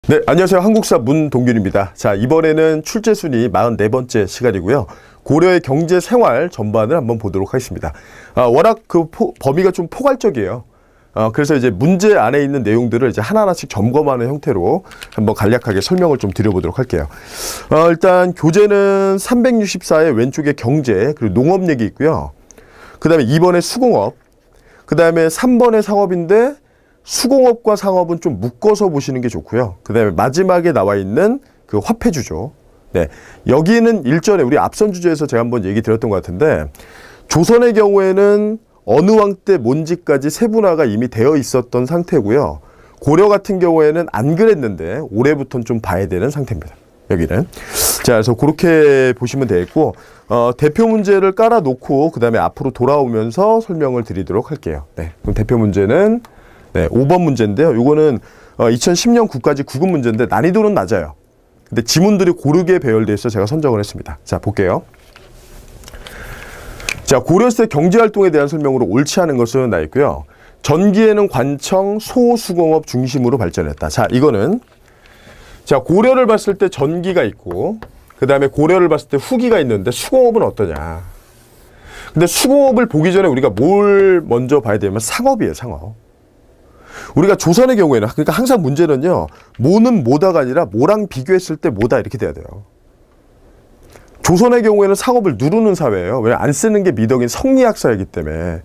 네, 안녕하세요. 한국사 문동균입니다. 자, 이번에는 출제순위 44번째 시간이고요. 고려의 경제 생활 전반을 한번 보도록 하겠습니다. 워낙 그 범위가 좀 포괄적이에요. 그래서 이제 문제 안에 있는 내용들을 이제 하나하나씩 점검하는 형태로 한번 간략하게 설명을 좀 드려보도록 할게요. 일단 교재는 364의 왼쪽에 경제, 그리고 농업 얘기 있고요. 그 다음에 2번에 수공업, 그 다음에 3번에 상업인데 수공업과 상업은 좀 묶어서 보시는 게 좋고요. 그 다음에 마지막에 나와 있는 그 화폐주죠. 네, 여기는 일전에 우리 앞선 주제에서 제가 한번 얘기 드렸던 것 같은데, 조선의 경우에는 어느 왕 때 뭔지까지 세분화가 이미 되어 있었던 상태고요. 고려 같은 경우에는 안 그랬는데 올해부터는 좀 봐야 되는 상태입니다. 여기는. 자, 그래서 그렇게 보시면 되겠고, 대표 문제를 깔아놓고 그 다음에 앞으로 돌아오면서 설명을 드리도록 할게요. 네, 그럼 대표 문제는 5번 문제인데요. 요거는 2010년 국가직 9급 문제인데 난이도는 낮아요. 근데 지문들이 고르게 배열되어 있어서 제가 선정을 했습니다. 자, 볼게요. 자, 고려시대 경제활동에 대한 설명으로 옳지 않은 것은 나 있고요. 전기에는 관청, 소수공업 중심으로 발전했다. 자, 이거는 자, 고려를 봤을 때 전기가 있고 그 다음에 고려를 봤을 때 후기가 있는데 수공업은 어떠냐. 근데 수공업을 보기 전에 우리가 뭘 먼저 봐야 되냐면 상업이에요, 상업. 우리가 조선의 경우에는, 그러니까 항상 문제는요, 뭐는 뭐다가 아니라 뭐랑 비교했을 때 뭐다 이렇게 돼야 돼요. 조선의 경우에는 상업을 누르는 사회예요. 왜? 안 쓰는 게 미덕인 성리학사이기 때문에.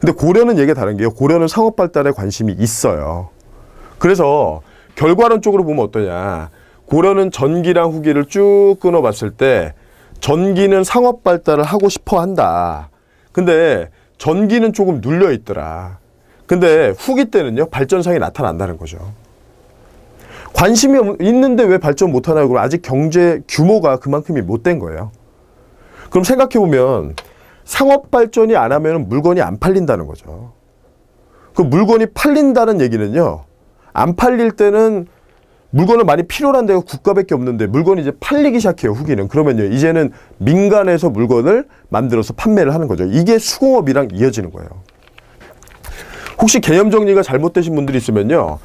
근데 고려는 얘기가 다른 게요. 고려는 상업 발달에 관심이 있어요. 그래서 결과론적으로 보면 어떠냐. 고려는 전기랑 후기를 쭉 끊어봤을 때 전기는 상업 발달을 하고 싶어 한다. 근데 전기는 조금 눌려 있더라. 근데 후기 때는요, 발전상이 나타난다는 거죠. 관심이 있는데 왜 발전 못하나요? 그럼 아직 경제 규모가 그만큼이 못 된 거예요. 그럼 생각해보면 상업 발전이 안 하면 물건이 안 팔린다는 거죠. 그 물건이 팔린다는 얘기는요, 안 팔릴 때는 물건을 많이 필요로 한 데가 국가밖에 없는데 물건이 이제 팔리기 시작해요, 후기는. 그러면요, 이제는 민간에서 물건을 만들어서 판매를 하는 거죠. 이게 수공업이랑 이어지는 거예요. 혹시 개념 정리가 잘못되신 분들이 있으면요,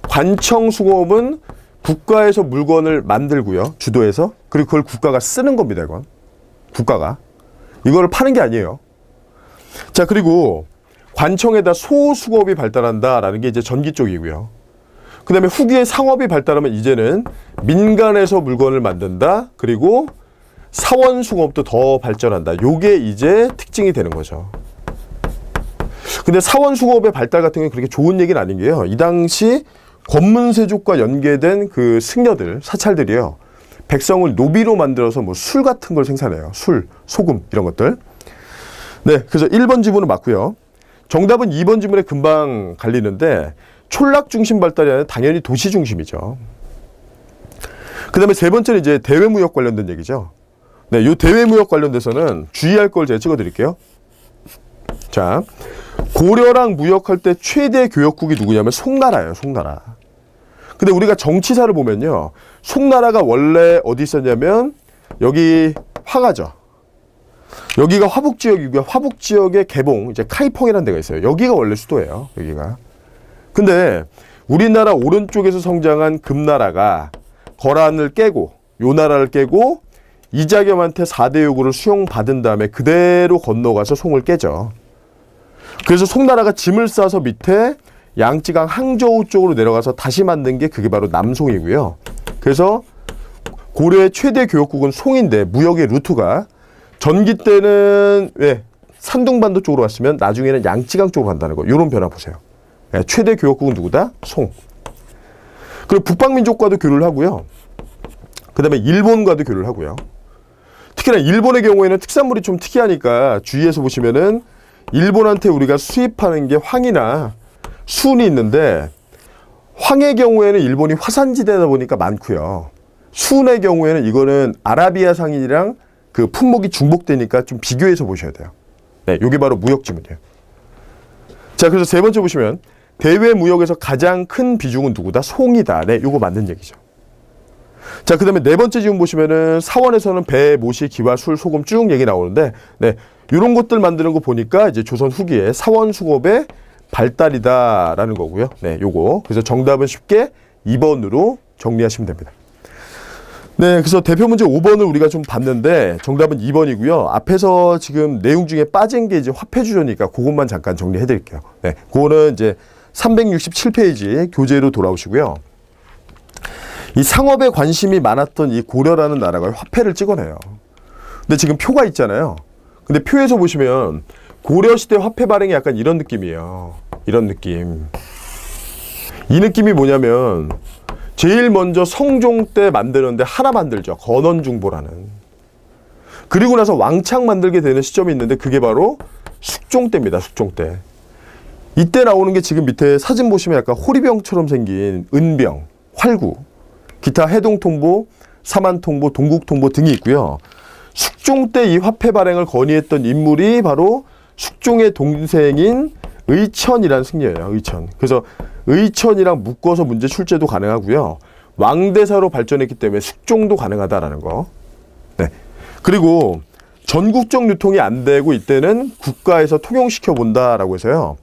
관청 수공업은 국가에서 물건을 만들고요, 주도해서. 그리고 그걸 국가가 쓰는 겁니다, 이건. 국가가. 이거를 파는 게 아니에요. 자, 그리고 관청에다 소수공업이 발달한다라는 게 이제 전기 쪽이고요. 그 다음에 후기에 상업이 발달하면 이제는 민간에서 물건을 만든다. 그리고 사원수공업도 더 발전한다. 요게 이제 특징이 되는 거죠. 근데 사원수공업의 발달 같은 게 그렇게 좋은 얘기는 아닌 게요. 이 당시 권문세족과 연계된 그 승려들, 사찰들이요, 백성을 노비로 만들어서 뭐 술 같은 걸 생산해요. 술, 소금 이런 것들. 네, 그래서 1번 지문은 맞고요. 정답은 2번 지문에 금방 갈리는데 촌락 중심 발달이 아니라 당연히 도시 중심이죠. 그 다음에 세 번째는 이제 대외무역 관련된 얘기죠. 네, 요 대외무역 관련돼서는 주의할 걸 제가 찍어드릴게요. 자, 고려랑 무역할 때 최대 교역국이 누구냐면 송나라예요, 송나라. 근데 우리가 정치사를 보면요, 송나라가 원래 어디 있었냐면 여기 화가죠. 여기가 화북지역이고요. 화북지역의 개봉, 이제 카이펑이라는 데가 있어요. 여기가 원래 수도예요, 여기가. 근데 우리나라 오른쪽에서 성장한 금나라가 거란을 깨고, 요 나라를 깨고 이자겸한테 4대 요구를 수용받은 다음에 그대로 건너가서 송을 깨죠. 그래서 송나라가 짐을 싸서 밑에 양쯔강 항저우 쪽으로 내려가서 다시 만든 게 그게 바로 남송이고요. 그래서 고려의 최대 교역국은 송인데 무역의 루트가 전기 때는 왜 산둥반도 쪽으로 왔으면 나중에는 양쯔강 쪽으로 간다는 거. 이런 변화 보세요. 네, 최대 교역국은 누구다? 송. 그리고 북방민족과도 교류를 하고요. 그 다음에 일본과도 교류를 하고요. 특히나 일본의 경우에는 특산물이 좀 특이하니까 주의해서 보시면은 일본한테 우리가 수입하는 게 황이나 순이 있는데, 황의 경우에는 일본이 화산지대다 보니까 많고요. 순의 경우에는 이거는 아라비아 상인이랑 그 품목이 중복되니까 좀 비교해서 보셔야 돼요. 네, 이게 바로 무역 지문이에요. 자, 그래서 세 번째 보시면 대외 무역에서 가장 큰 비중은 누구다? 송이다. 네, 요거 맞는 얘기죠. 자, 그 다음에 네 번째 지문 보시면은 사원에서는 배, 모시, 기와, 술, 소금 쭉 얘기 나오는데, 네, 이런 것들 만드는 거 보니까 이제 조선 후기에 사원수급의 발달이다라는 거고요. 네, 요거. 그래서 정답은 쉽게 2번으로 정리하시면 됩니다. 네, 그래서 대표 문제 5번을 우리가 좀 봤는데 정답은 2번이고요. 앞에서 지금 내용 중에 빠진 게 이제 화폐 주조니까 그것만 잠깐 정리해 드릴게요. 네, 그거는 이제 367페이지 교재로 돌아오시고요. 이 상업에 관심이 많았던 이 고려라는 나라가 화폐를 찍어내요. 근데 지금 표가 있잖아요. 근데 표에서 보시면 고려시대 화폐 발행이 약간 이런 느낌이에요. 이런 느낌. 이 느낌이 뭐냐면 제일 먼저 성종 때 만드는데 하나 만들죠. 건원중보라는. 그리고 나서 왕창 만들게 되는 시점이 있는데 그게 바로 숙종 때입니다. 숙종 때. 이때 나오는 게 지금 밑에 사진 보시면 약간 호리병처럼 생긴 은병, 활구, 기타 해동통보, 사만통보, 동국통보 등이 있고요. 숙종 때 이 화폐 발행을 건의했던 인물이 바로 숙종의 동생인 의천이라는 승려예요. 의천. 그래서 의천이랑 묶어서 문제 출제도 가능하고요. 왕대사로 발전했기 때문에 숙종도 가능하다라는 거. 네. 그리고 전국적 유통이 안 되고 이때는 국가에서 통용시켜 본다라고 해서요.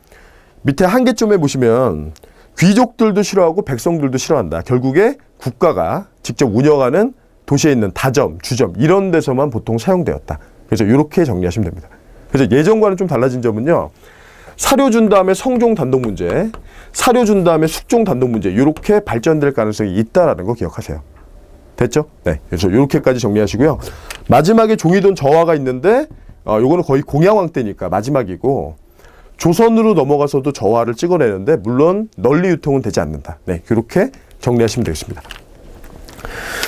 밑에 한계점에 보시면 귀족들도 싫어하고 백성들도 싫어한다. 결국에 국가가 직접 운영하는 도시에 있는 다점, 주점 이런 데서만 보통 사용되었다. 그래서 이렇게 정리하시면 됩니다. 그래서 예전과는 좀 달라진 점은요. 사료 준 다음에 성종 단독 문제, 사료 준 다음에 숙종 단독 문제 이렇게 발전될 가능성이 있다라는 거 기억하세요. 됐죠? 네. 그래서 이렇게까지 정리하시고요. 마지막에 종이돈 저하가 있는데 요거는 거의 공양왕 때니까 마지막이고 조선으로 넘어가서도 저하를 찍어내는데 물론 널리 유통은 되지 않는다. 네. 이렇게 정리하시면 되겠습니다.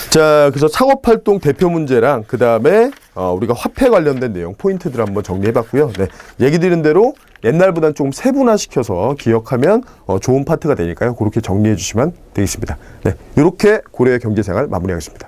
자, 그래서 상업활동 대표 문제랑 그 다음에 우리가 화폐 관련된 내용 포인트들 한번 정리해봤고요. 네, 얘기 드린 대로 옛날보다는 조금 세분화시켜서 기억하면 좋은 파트가 되니까요. 그렇게 정리해 주시면 되겠습니다. 네, 이렇게 고려의 경제생활 마무리하겠습니다.